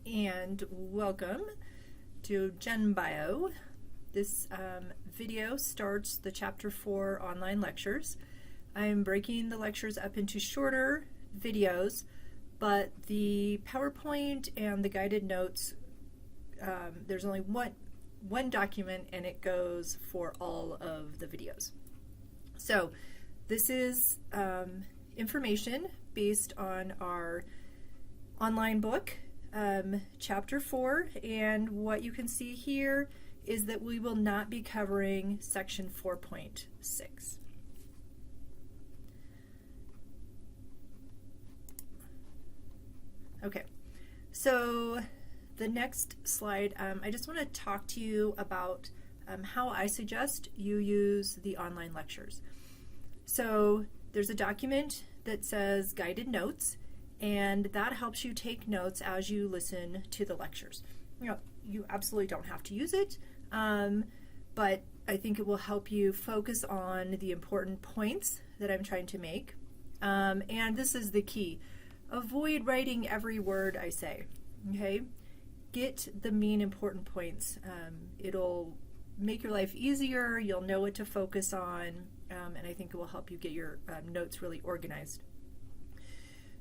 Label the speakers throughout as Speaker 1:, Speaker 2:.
Speaker 1: and welcome to Gen Bio. This video starts the Chapter 4 online lectures. I'm breaking the lectures up into shorter videos, but the PowerPoint and the guided notes, there's only one document and it goes for all of the videos. So this is information based on our online book, Chapter 4, and what you can see here is that we will not be covering Section 4.6. Okay, so the next slide, I just want to talk to you about how I suggest you use the online lectures. So there's a document that says guided notes, and that helps you take notes as you listen to the lectures. You know, you absolutely don't have to use it, but I think it will help you focus on the important points that I'm trying to make. And this is the key. Avoid writing every word I say, okay? Get the main important points. It'll make your life easier, you'll know what to focus on, and I think it will help you get your notes really organized.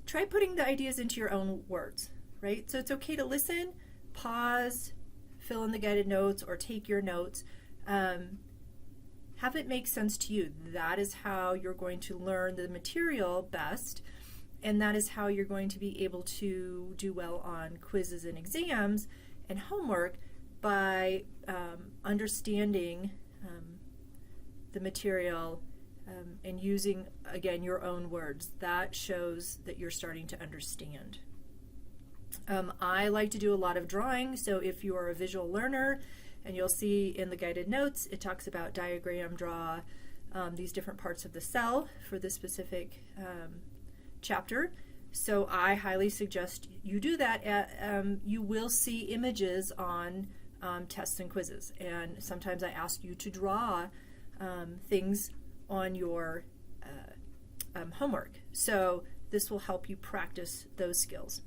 Speaker 1: Try putting the ideas into your own words, right? So it's okay to listen, pause, fill in the guided notes, or take your notes. Have it make sense to you. That is how you're going to learn the material best, and that is how you're going to be able to do well on quizzes and exams and homework by understanding the material and using, again, your own words. That shows that you're starting to understand. I like to do a lot of drawing, so if you are a visual learner, and you'll see in the guided notes, it talks about diagram, draw these different parts of the cell for this specific chapter. So I highly suggest you do that. You will see images on tests and quizzes, and sometimes I ask you to draw things on your homework. So this will help you practice those skills.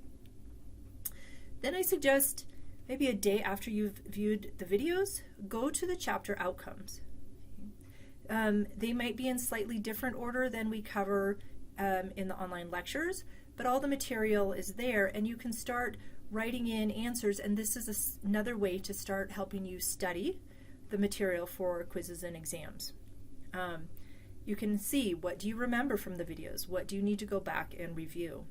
Speaker 1: Then I suggest maybe a day after you've viewed the videos, go to the chapter outcomes. They might be in slightly different order than we cover in the online lectures, but all the material is there and you can start writing in answers, and this is another way to start helping you study the material for quizzes and exams. You can see, what do you remember from the videos? What do you need to go back and review?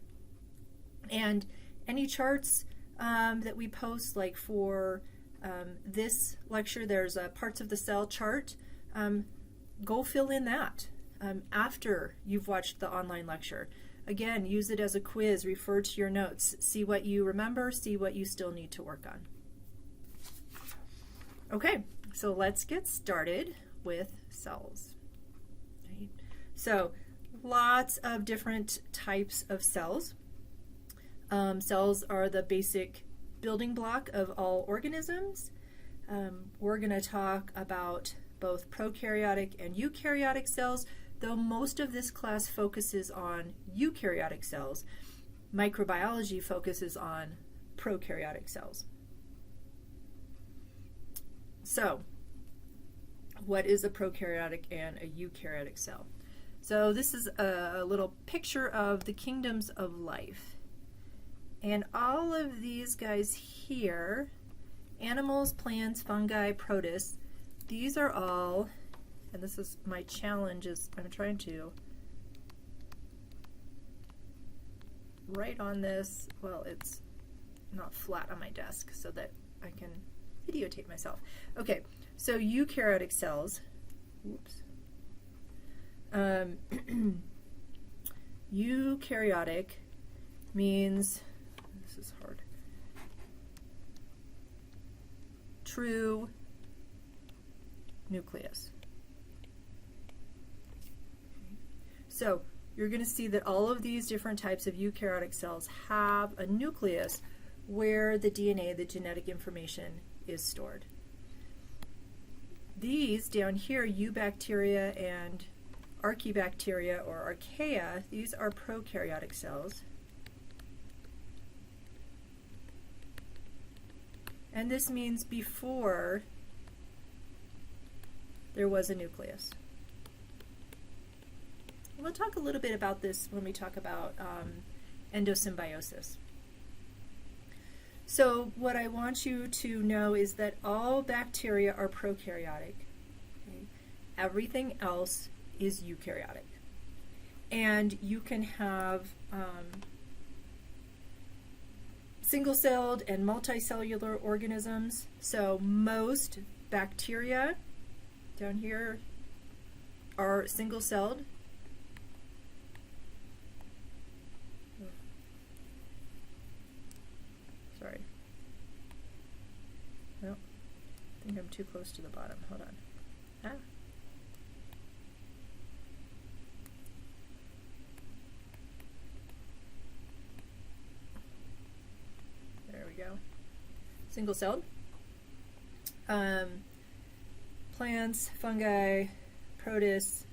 Speaker 1: And any charts that we post, like for this lecture, there's a parts of the cell chart. Go fill in that after you've watched the online lecture. Again, use it as a quiz, refer to your notes, see what you remember, see what you still need to work on. Okay, so let's get started with cells. Right? So lots of different types of cells. Cells are the basic building block of all organisms. We're going to talk about both prokaryotic and eukaryotic cells, though most of this class focuses on eukaryotic cells. Microbiology focuses on prokaryotic cells. So, what is a prokaryotic and a eukaryotic cell? So this is a little picture of the kingdoms of life. And all of these guys here, animals, plants, fungi, protists, these are all, and this is my challenge, is I'm trying to write on this, well, it's not flat on my desk so that I can videotape myself. Okay, so eukaryotic cells, oops, eukaryotic means, this is hard, true nucleus. So you're going to see that all of these different types of eukaryotic cells have a nucleus where the DNA, the genetic information, is stored. These down here, eubacteria and archaebacteria or archaea, these are prokaryotic cells. And this means before there was a nucleus. We'll talk a little bit about this when we talk about endosymbiosis. So what I want you to know is that all bacteria are prokaryotic. Okay? Everything else is eukaryotic. And you can have single-celled and multicellular organisms. So most bacteria down here are single-celled. Sorry. No, I think I'm too close to the bottom. Hold on. Ah. There we go. Single-celled. Plants, fungi, protists,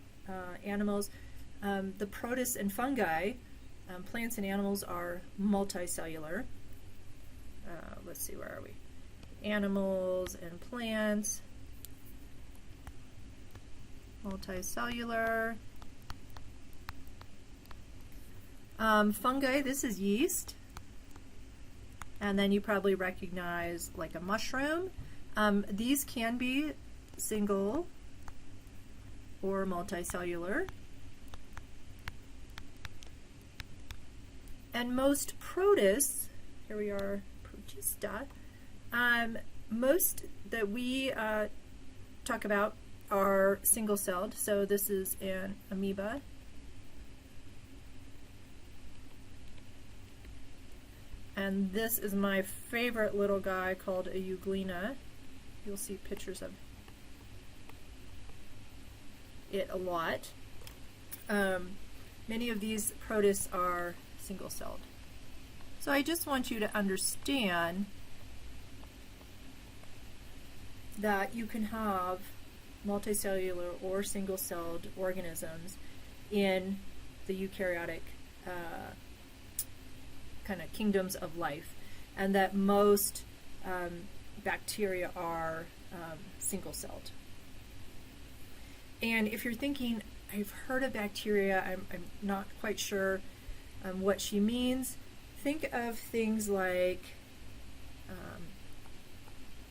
Speaker 1: animals. The protists and fungi, plants and animals are multicellular. Let's see, where are we? Animals and plants, multicellular. Fungi, this is yeast. And then you probably recognize like a mushroom. These can be single or multicellular. And most protists, here we are, protista, most that we talk about are single-celled. So this is an amoeba. And this is my favorite little guy called a euglena. You'll see pictures of it a lot. Many of these protists are single-celled. So I just want you to understand that you can have multicellular or single-celled organisms in the eukaryotic kind of kingdoms of life, and that most bacteria are single-celled. And if you're thinking, I've heard of bacteria, I'm not quite sure what she means, think of things like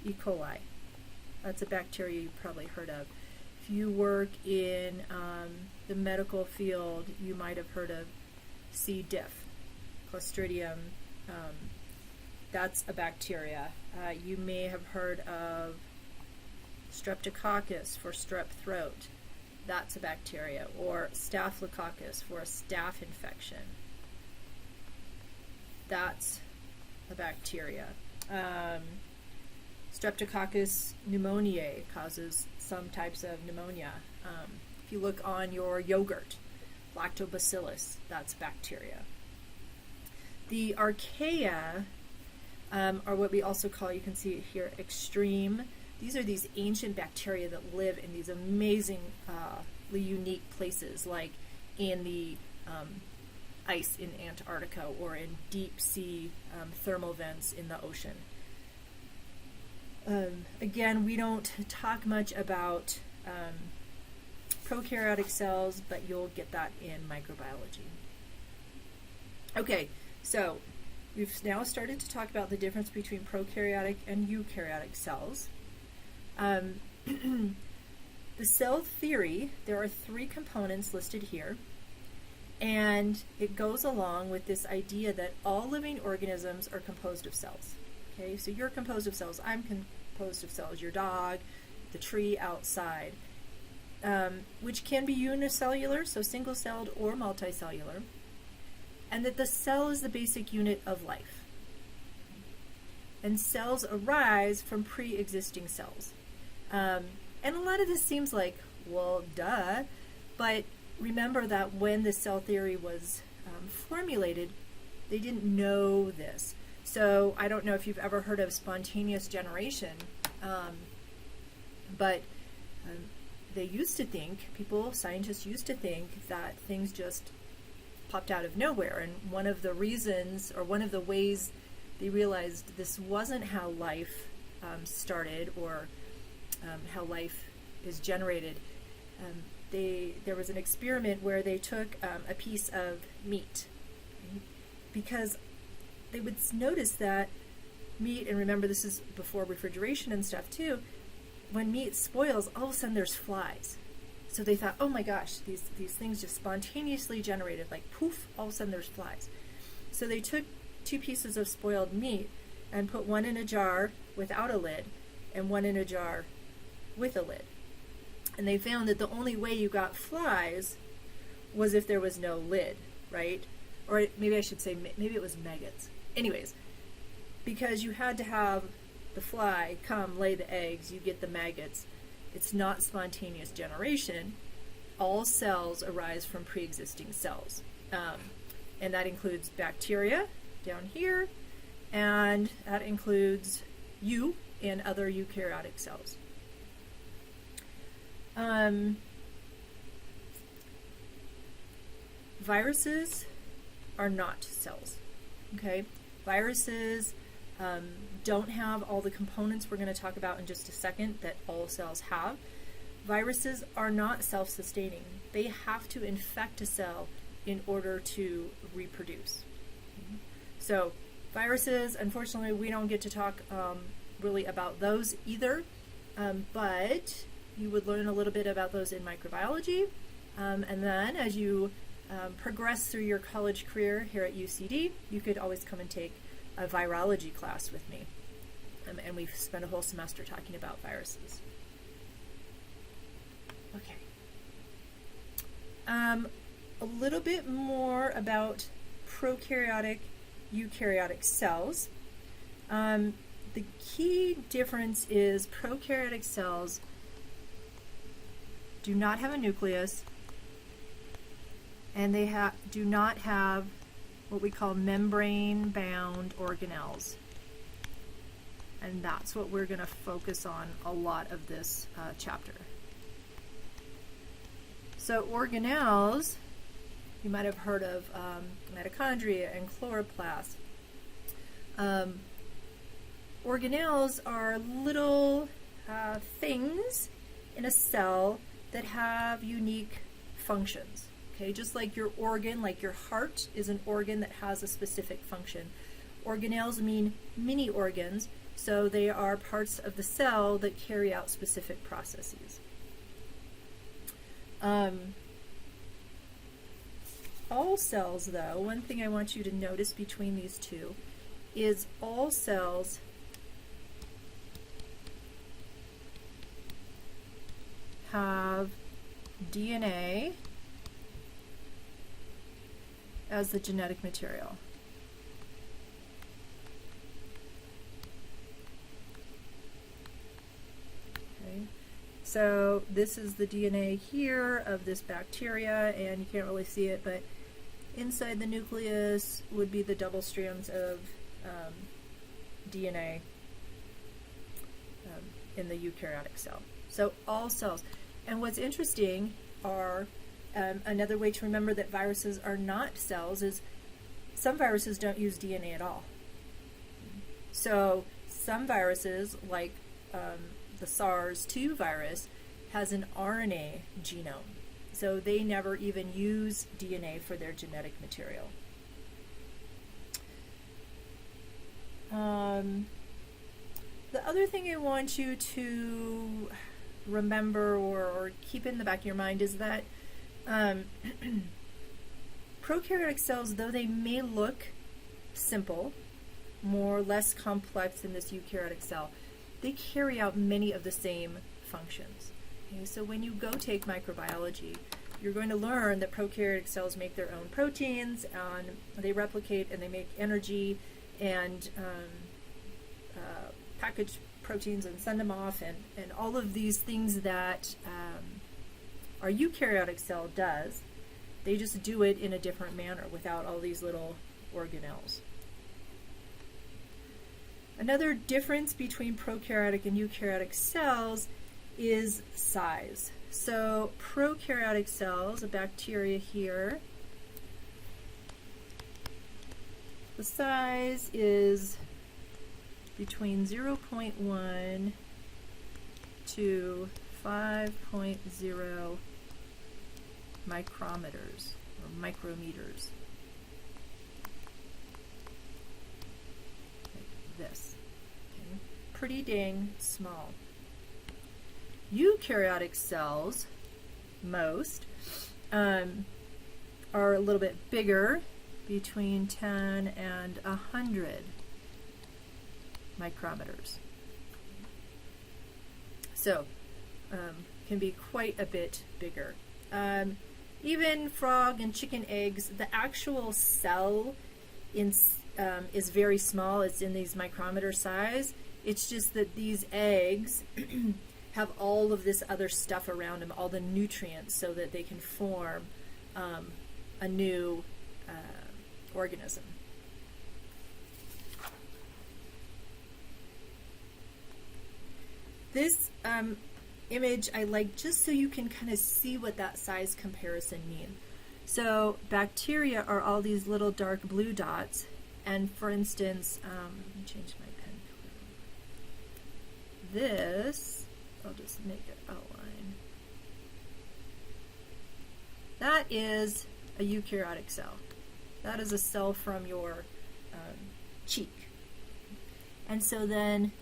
Speaker 1: E. coli. That's a bacteria you've probably heard of. If you work in the medical field, you might have heard of C. diff, Clostridium. That's a bacteria. You may have heard of Streptococcus for strep throat. That's a bacteria. Or Staphylococcus for a staph infection. That's a bacteria. Streptococcus pneumoniae causes some types of pneumonia. If you look on your yogurt, lactobacillus, that's bacteria. The archaea are what we also call, you can see it here, extreme. These are these ancient bacteria that live in these amazingly unique places, like in the ice in Antarctica or in deep sea thermal vents in the ocean. Again, we don't talk much about prokaryotic cells, but you'll get that in microbiology. Okay, so we've now started to talk about the difference between prokaryotic and eukaryotic cells. The cell theory, there are 3 components listed here, and it goes along with this idea that all living organisms are composed of cells. Okay, so you're composed of cells, I'm composed of cells, your dog, the tree outside, which can be unicellular, so single-celled or multicellular, and that the cell is the basic unit of life. And cells arise from pre-existing cells. And a lot of this seems like, well, duh, but remember that when the cell theory was formulated, they didn't know this. So I don't know if you've ever heard of spontaneous generation, but they used to think, scientists used to think that things just popped out of nowhere. And one of the reasons, or one of the ways they realized this wasn't how life started, or how life is generated. There was an experiment where they took a piece of meat, because they would notice that meat, and remember this is before refrigeration and stuff too, when meat spoils, all of a sudden there's flies. So they thought, oh my gosh, these things just spontaneously generated, like poof, all of a sudden there's flies. So they took 2 pieces of spoiled meat and put one in a jar without a lid and one in a jar with a lid. And they found that the only way you got flies was if there was no lid, right? Or maybe I should say, maybe it was maggots. Anyways, because you had to have the fly come lay the eggs, you get the maggots. It's not spontaneous generation. All cells arise from pre-existing cells. And that includes bacteria down here, and that includes you and other eukaryotic cells. Viruses are not cells, okay? Viruses don't have all the components we're going to talk about in just a second that all cells have. Viruses are not self-sustaining. They have to infect a cell in order to reproduce. So viruses, unfortunately, we don't get to talk really about those either, but you would learn a little bit about those in microbiology, and then as you progress through your college career here at UCD, you could always come and take a virology class with me, and we've spent a whole semester talking about viruses. Okay. A little bit more about prokaryotic, eukaryotic cells. The key difference is prokaryotic cells do not have a nucleus, and they do not have what we call membrane-bound organelles. And that's what we're going to focus on a lot of this chapter. So organelles, you might have heard of mitochondria and chloroplast. Organelles are little things in a cell that have unique functions. Okay, just like your organ, like your heart is an organ that has a specific function. Organelles mean mini organs, so they are parts of the cell that carry out specific processes. All cells, though, one thing I want you to notice between these two is all cells have DNA as the genetic material. Okay. So this is the DNA here of this bacteria, and you can't really see it, but inside the nucleus would be the double strands of DNA in the eukaryotic cell. So all cells. And what's interesting are another way to remember that viruses are not cells is some viruses don't use DNA at all. So some viruses, like the SARS-2 virus, has an RNA genome. So they never even use DNA for their genetic material. The other thing I want you to remember or keep in the back of your mind is that prokaryotic cells, though they may look simple, more or less complex than this eukaryotic cell, they carry out many of the same functions. Okay, so when you go take microbiology, you're going to learn that prokaryotic cells make their own proteins, and they replicate and they make energy and package proteins and send them off, and all of these things that our eukaryotic cell does. They just do it in a different manner without all these little organelles. Another difference between prokaryotic and eukaryotic cells is size. So prokaryotic cells, a bacteria here, the size is between 0.1 to 5.0 micrometers or micrometers. Like this. Okay. Pretty dang small. Eukaryotic cells, most, are a little bit bigger, between 10 and 100 micrometers. So, can be quite a bit bigger. Even frog and chicken eggs, the actual cell is very small. It's in these micrometer size. It's just that these eggs have all of this other stuff around them, all the nutrients, so that they can form a new organism. This image I like just so you can kind of see what that size comparison means. So bacteria are all these little dark blue dots, and for instance, let me change my pen. This, I'll just make it outline. That is a eukaryotic cell. That is a cell from your cheek. And so then,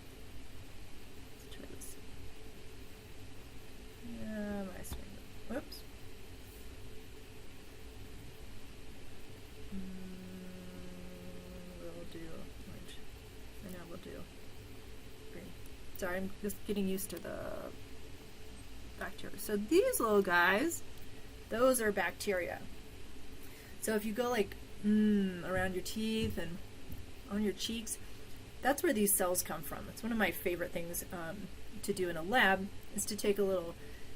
Speaker 1: let's try this. My screen. Whoops. We'll do orange. And now we'll do green. Sorry, I'm just getting used to the bacteria. So these little guys, those are bacteria. So if you go like around your teeth and on your cheeks, that's where these cells come from. It's one of my favorite things to do in a lab, is to take a little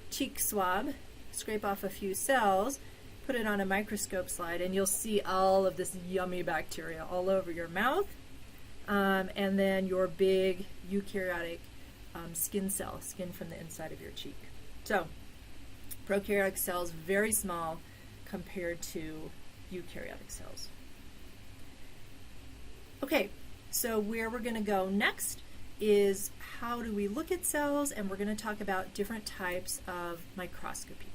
Speaker 1: cheek swab, scrape off a few cells, put it on a microscope slide, and you'll see all of this yummy bacteria all over your mouth, and then your big eukaryotic skin from the inside of your cheek. So prokaryotic cells, very small compared to eukaryotic cells. Okay, so where we're going to go next is how do we look at cells, and we're going to talk about different types of microscopy.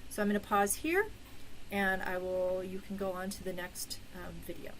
Speaker 1: So I'm going to pause here, and you can go on to the next video.